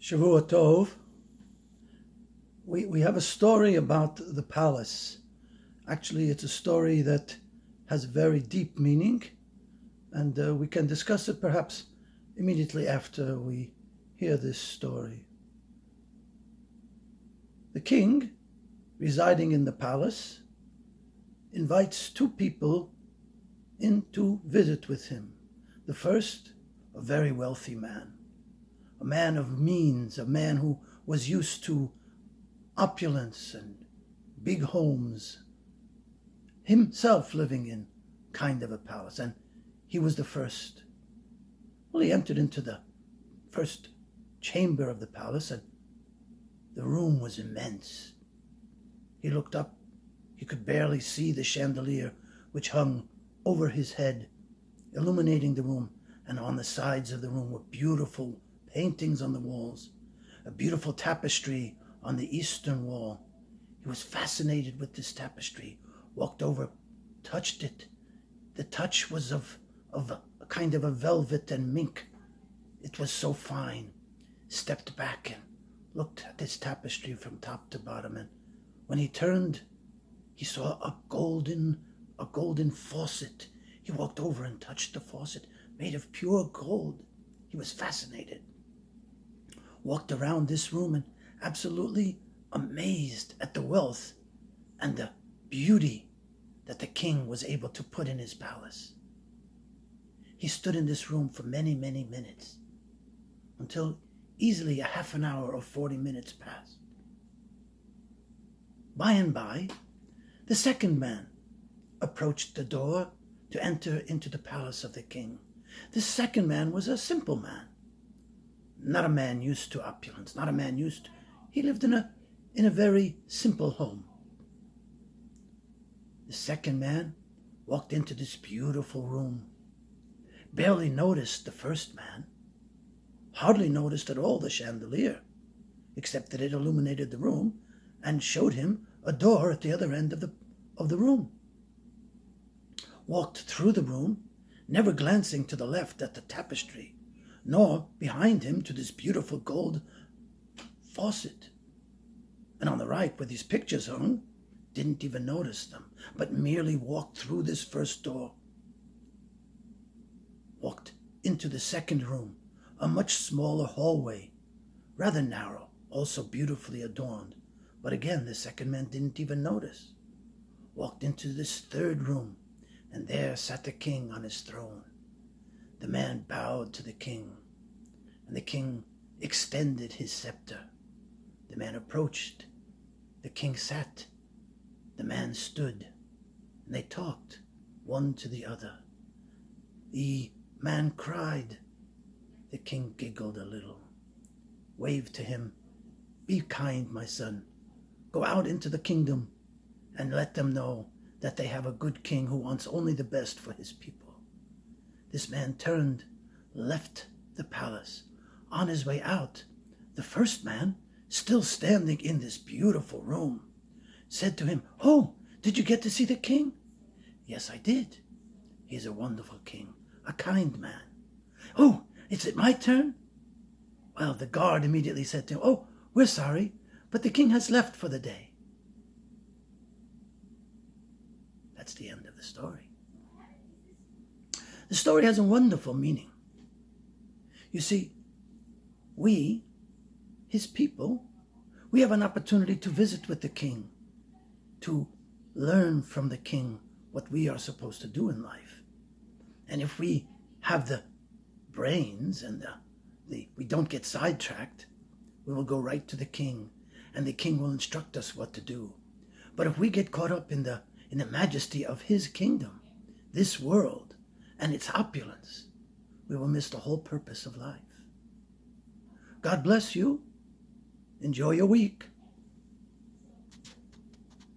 Shavua Tov. We have a story about the palace. Actually, it's a story that has very deep meaning, and we can discuss it perhaps immediately after we hear this story. The king, residing in the palace, invites two people in to visit with him. The first, a very wealthy man, a man of means, a man who was used to opulence and big homes, himself living in kind of a palace, and he was the first. Well, he entered into the first chamber of the palace, and the room was immense. He looked up. He could barely see the chandelier which hung over his head, illuminating the room, and on the sides of the room were beautiful paintings on the walls, a beautiful tapestry on the eastern wall. He was fascinated with this tapestry, walked over, touched it. The touch was of a kind of a velvet and mink. It was so fine. Stepped back and looked at this tapestry from top to bottom, and when he turned, he saw a golden faucet. He walked over and touched the faucet, made of pure gold. He was fascinated. Walked around this room and absolutely amazed at the wealth and the beauty that the king was able to put in his palace. He stood in this room for many, many minutes, until easily a half an hour or 40 minutes passed. By and by, the second man approached the door to enter into the palace of the king. This second man was a simple man, not a man used to opulence, not a man used. He lived in a very simple home. The second man walked into this beautiful room, barely noticed the first man, hardly noticed at all the chandelier, except that it illuminated the room and showed him a door at the other end of the room. Walked through the room, never glancing to the left at the tapestry, nor behind him to this beautiful gold faucet. And on the right, where these pictures hung, didn't even notice them, but merely walked through this first door. Walked into the second room, a much smaller hallway, rather narrow, also beautifully adorned. But again, the second man didn't even notice. Walked into this third room, and there sat the king on his throne. The man bowed to the king, and the king extended his scepter. The man approached. The king sat. The man stood, and they talked, one to the other. The man cried. The king giggled a little, waved to him. "Be kind, my son. Go out into the kingdom and let them know that they have a good king who wants only the best for his people." This man turned, left the palace. On his way out, the first man, still standing in this beautiful room, said to him, "Oh, did you get to see the king?" "Yes, I did. He's a wonderful king, a kind man." "Oh, is it my turn?" Well, the guard immediately said to him, "Oh, we're sorry, but the king has left for the day." That's the end of the story. The story has a wonderful meaning. You see, we, his people, we have an opportunity to visit with the king, to learn from the king what we are supposed to do in life. And if we have the brains and we don't get sidetracked, we will go right to the king, and the king will instruct us what to do. But if we get caught up in the majesty of his kingdom, this world, and its opulence, we will miss the whole purpose of life. God bless you. Enjoy your week.